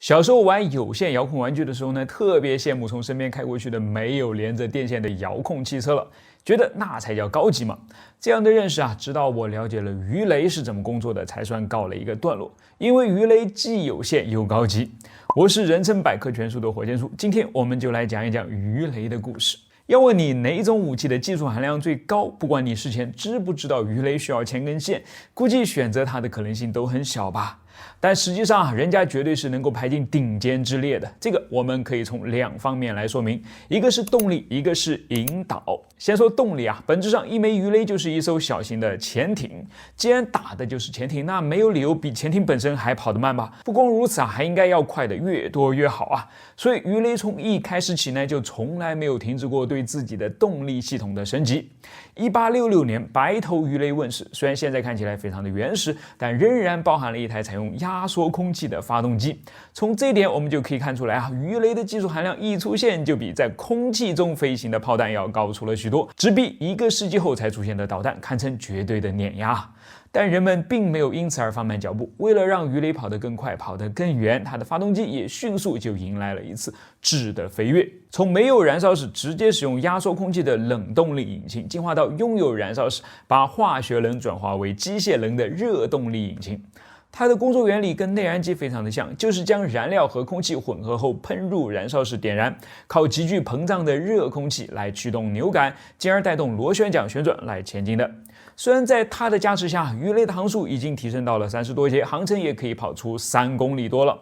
小时候玩有线遥控玩具的时候呢，特别羡慕从身边开过去的没有连着电线的遥控汽车了，觉得那才叫高级嘛。这样的认识啊，直到我了解了鱼雷是怎么工作的，才算告了一个段落。因为鱼雷既有线又高级。我是人称百科全书的火箭叔，今天我们就来讲一讲鱼雷的故事。要问你哪种武器的技术含量最高，不管你事前知不知道鱼雷需要牵根线，估计选择它的可能性都很小吧。但实际上，人家绝对是能够排进顶尖之列的。这个我们可以从两方面来说明，一个是动力，一个是引导。先说动力啊，本质上一枚鱼雷就是一艘小型的潜艇，既然打的就是潜艇，那没有理由比潜艇本身还跑得慢吧？不光如此啊，还应该要快的越多越好啊。所以鱼雷从一开始起呢，就从来没有停止过对自己的动力系统的升级。1866年，白头鱼雷问世，虽然现在看起来非常的原始，但仍然包含了一台采用压缩空气的发动机。从这一点我们就可以看出来啊，鱼雷的技术含量一出现，就比在空气中飞行的炮弹要高出了许多，直逼1个世纪后才出现的导弹，堪称绝对的碾压。但人们并没有因此而放慢脚步，为了让鱼雷跑得更快、跑得更远，它的发动机也迅速就迎来了一次质的飞跃，从没有燃烧时直接使用压缩空气的冷动力引擎，进化到拥有燃烧时把化学能转化为机械能的热动力引擎。它的工作原理跟内燃机非常的像，就是将燃料和空气混合后喷入燃烧时点燃，靠急剧膨胀的热空气来驱动扭杆，进而带动螺旋桨旋转来前进的。虽然在它的加持下，鱼雷的航速已经提升到了30多节，航程也可以跑出3公里多了。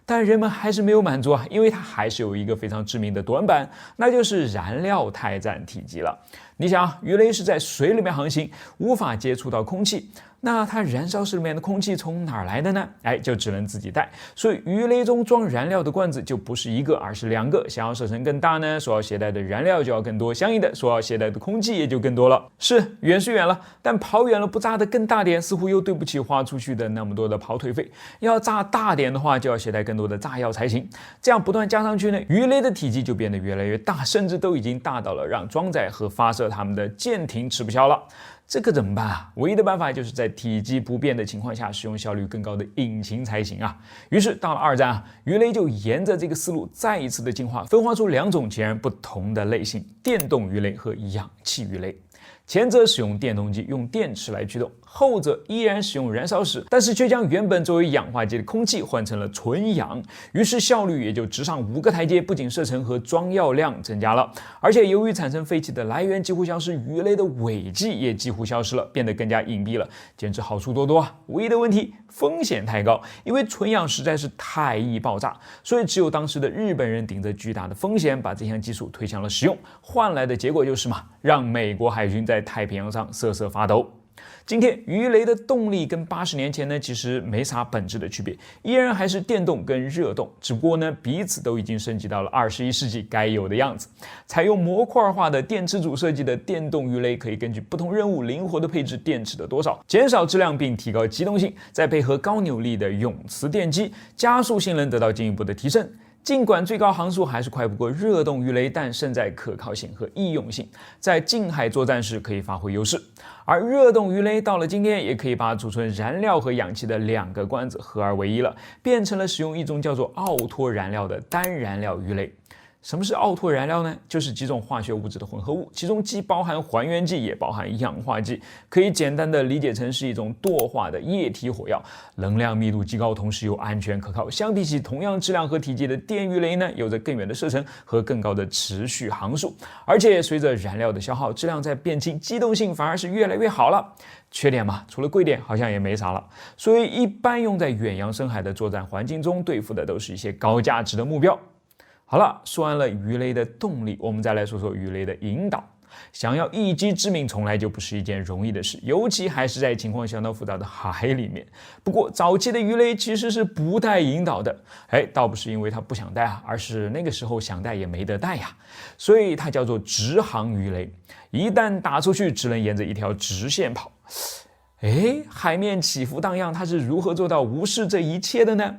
但人们还是没有满足啊，因为它还是有一个非常致命的短板，那就是燃料太占体积了。你想，鱼雷是在水里面航行，无法接触到空气，那它燃烧室里面的空气从哪儿来的呢？就只能自己带。所以鱼雷中装燃料的罐子就不是一个，而是2个。想要射程更大呢，所要携带的燃料就要更多，相应的所要携带的空气也就更多了。是远是远了，但跑远了不炸得更大点，似乎又对不起花出去的那么多的跑腿费。要炸大点的话，就要携带更多的炸药才行。这样不断加上去呢，鱼雷的体积就变得越来越大，甚至都已经大到了让装载和发射它们的舰艇吃不消了。这可怎么办啊？唯一的办法就是在体积不变的情况下，使用效率更高的引擎才行啊。于是到了2战啊，鱼雷就沿着这个思路再一次的进化，分化出2种截然不同的类型：电动鱼雷和氧气鱼雷。前者使用电动机，用电池来驱动；后者依然使用燃烧时，但是却将原本作为氧化剂的空气换成了纯氧，于是效率也就直上5个台阶，不仅射程和装药量增加了，而且由于产生废气的来源几乎消失，鱼雷的尾迹也几乎消失了，变得更加隐蔽了，简直好处多多啊！唯一的问题，风险太高，因为纯氧实在是太易爆炸，所以只有当时的日本人顶着巨大的风险把这项技术推向了实用，换来的结果就是让美国海军在太平洋上瑟瑟发抖。今天鱼雷的动力跟80年前呢，其实没啥本质的区别，依然还是电动跟热动，只不过呢，彼此都已经升级到了21世纪该有的样子。采用模块化的电池组设计的电动鱼雷，可以根据不同任务灵活的配置电池的多少，减少质量并提高机动性，再配合高扭力的永磁电机，加速性能得到进一步的提升。尽管最高航速还是快不过热动鱼雷，但胜在可靠性和易用性，在近海作战时可以发挥优势。而热动鱼雷到了今天，也可以把储存燃料和氧气的2个罐子合二为一了，变成了使用一种叫做奥托燃料的单燃料鱼雷。什么是奥托燃料呢？就是几种化学物质的混合物，其中既包含还原剂，也包含氧化剂，可以简单的理解成是一种惰化的液体火药，能量密度极高，同时又安全可靠。相比起同样质量和体积的电鱼雷呢，有着更远的射程和更高的持续航速，而且随着燃料的消耗，质量在变轻，机动性反而是越来越好了。缺点嘛，除了贵点好像也没啥了，所以一般用在远洋深海的作战环境中，对付的都是一些高价值的目标。好了，说完了鱼雷的动力，我们再来说说鱼雷的引导。想要一击致命，从来就不是一件容易的事，尤其还是在情况相当复杂的海里面。不过早期的鱼雷其实是不带引导的，倒不是因为它不想带啊，而是那个时候想带也没得带呀，所以它叫做直航鱼雷。一旦打出去，只能沿着一条直线跑。海面起伏荡漾，它是如何做到无视这一切的呢？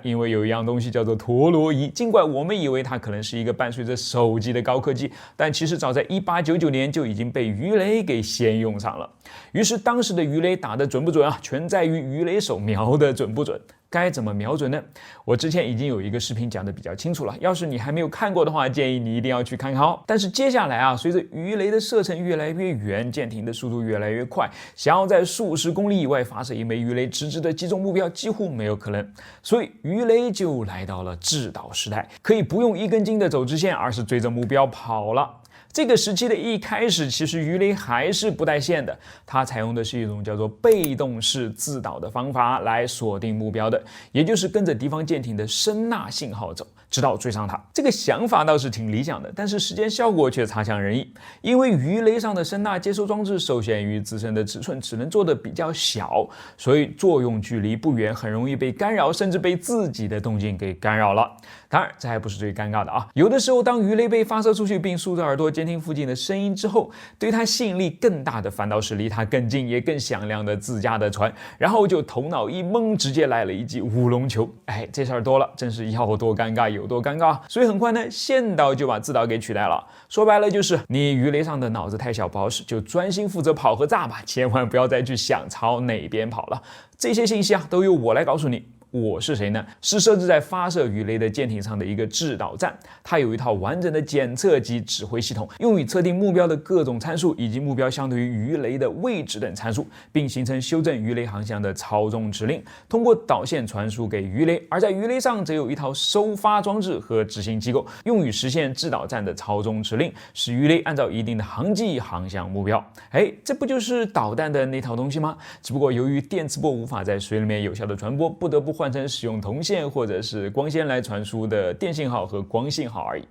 因为有一样东西叫做陀螺仪，尽管我们以为它可能是一个伴随着手机的高科技，但其实早在1899年就已经被鱼雷给先用上了。于是当时的鱼雷打得准不准啊，全在于鱼雷手瞄得准不准。该怎么瞄准呢？我之前已经有一个视频讲得比较清楚了，要是你还没有看过的话，建议你一定要去看看哦。但是接下来啊，随着鱼雷的射程越来越远，舰艇的速度越来越快，想要在数十公里以外发射一枚鱼雷直直的击中目标几乎没有可能，所以鱼雷就来到了制导时代，可以不用一根筋的走直线，而是追着目标跑了。这个时期的一开始，其实鱼雷还是不带线的，它采用的是一种叫做被动式自导的方法来锁定目标的，也就是跟着敌方舰艇的声呐信号走，直到追上它。这个想法倒是挺理想的，但是实践效果却差强人意，因为鱼雷上的声呐接收装置受限于自身的尺寸，只能做得比较小，所以作用距离不远，很容易被干扰，甚至被自己的动静给干扰了。当然，这还不是最尴尬的啊！有的时候，当鱼雷被发射出去并竖着耳朵监听附近的声音之后，对它吸引力更大的反倒是离它更近也更响亮的自家的船，然后就头脑一懵，直接来了一记乌龙球。哎，这事儿多了，真是要多尴尬有多尴尬。所以很快呢，线导就把自导给取代了。说白了就是你鱼雷上的脑子太小不好使，就专心负责跑和炸吧，千万不要再去想朝哪边跑了。这些信息啊，都由我来告诉你。我是谁呢？是设置在发射鱼雷的舰艇上的一个制导站，它有一套完整的检测及指挥系统，用于测定目标的各种参数以及目标相对于鱼雷的位置等参数，并形成修正鱼雷航向的操纵指令，通过导线传输给鱼雷。而在鱼雷上则有一套收发装置和执行机构，用于实现制导站的操纵指令，使鱼雷按照一定的航迹航向目标。哎，这不就是导弹的那套东西吗？只不过由于电磁波无法在水里面有效的传播，不得不换成使用铜线或者是光纤来传输的电信号和光信号而已。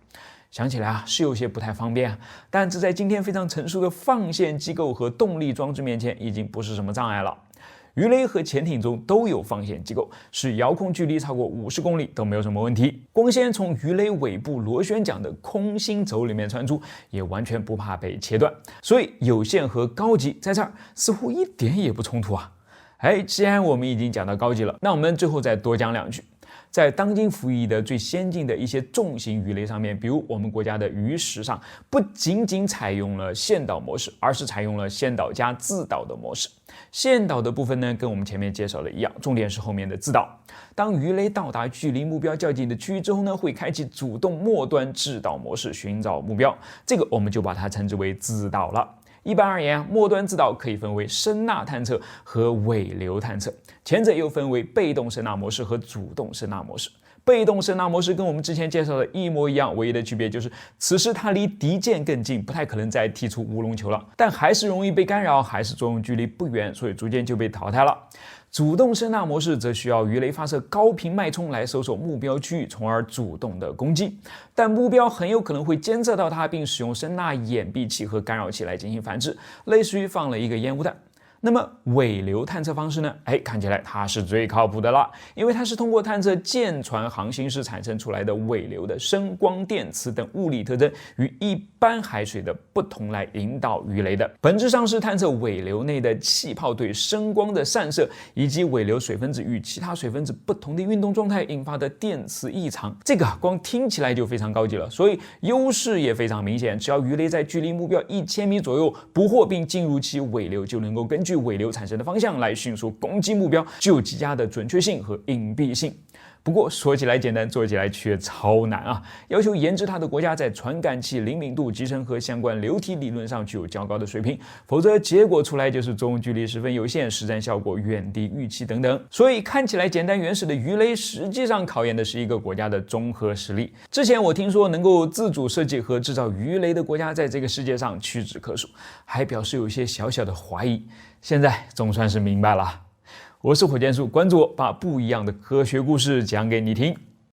想起来啊，是有些不太方便啊，但这在今天非常成熟的放线机构和动力装置面前已经不是什么障碍了。鱼雷和潜艇中都有放线机构，使遥控距离超过50公里都没有什么问题。光纤从鱼雷尾部螺旋桨的空心轴里面穿出，也完全不怕被切断。所以有线和高级在这儿似乎一点也不冲突啊。哎，既然我们已经讲到高级了，那我们最后再多讲两句。在当今服役的最先进的一些重型鱼雷上面，比如我们国家的鱼10上，不仅仅采用了线导模式，而是采用了线导加自导的模式。线导的部分呢，跟我们前面介绍的一样，重点是后面的自导。当鱼雷到达距离目标较近的区域之后呢，会开启主动末端制导模式，寻找目标。这个我们就把它称之为自导了。一般而言，末端自导可以分为声呐探测和尾流探测，前者又分为被动声呐模式和主动声呐模式。被动声呐模式跟我们之前介绍的一模一样，唯一的区别就是此时它离敌舰更近，不太可能再踢出乌龙球了，但还是容易被干扰，还是作用距离不远，所以逐渐就被淘汰了。主动声呐模式则需要鱼雷发射高频脉冲来搜索目标区域，从而主动的攻击，但目标很有可能会监测到它，并使用声呐掩蔽器和干扰器来进行反制，类似于放了一个烟雾弹。那么尾流探测方式呢？看起来它是最靠谱的了，因为它是通过探测舰船航行时产生出来的尾流的声、光、电磁等物理特征与一般海水的不同来引导鱼雷的。本质上是探测尾流内的气泡对声光的散射，以及尾流水分子与其他水分子不同的运动状态引发的电磁异常。这个光听起来就非常高级了，所以优势也非常明显。只要鱼雷在距离目标1000米左右捕获并进入其尾流，就能够根据尾流产生的方向来迅速攻击目标，具有极佳的准确性和隐蔽性。不过说起来简单，做起来却超难啊！要求研制它的国家在传感器灵敏度、集成和相关流体理论上具有较高的水平，否则结果出来就是作用距离十分有限，实战效果远低预期等等。所以看起来简单原始的鱼雷，实际上考验的是一个国家的综合实力。之前我听说能够自主设计和制造鱼雷的国家在这个世界上屈指可数，还表示有些小小的怀疑。现在总算是明白了。我是火箭叔，关注我，把不一样的科学故事讲给你听。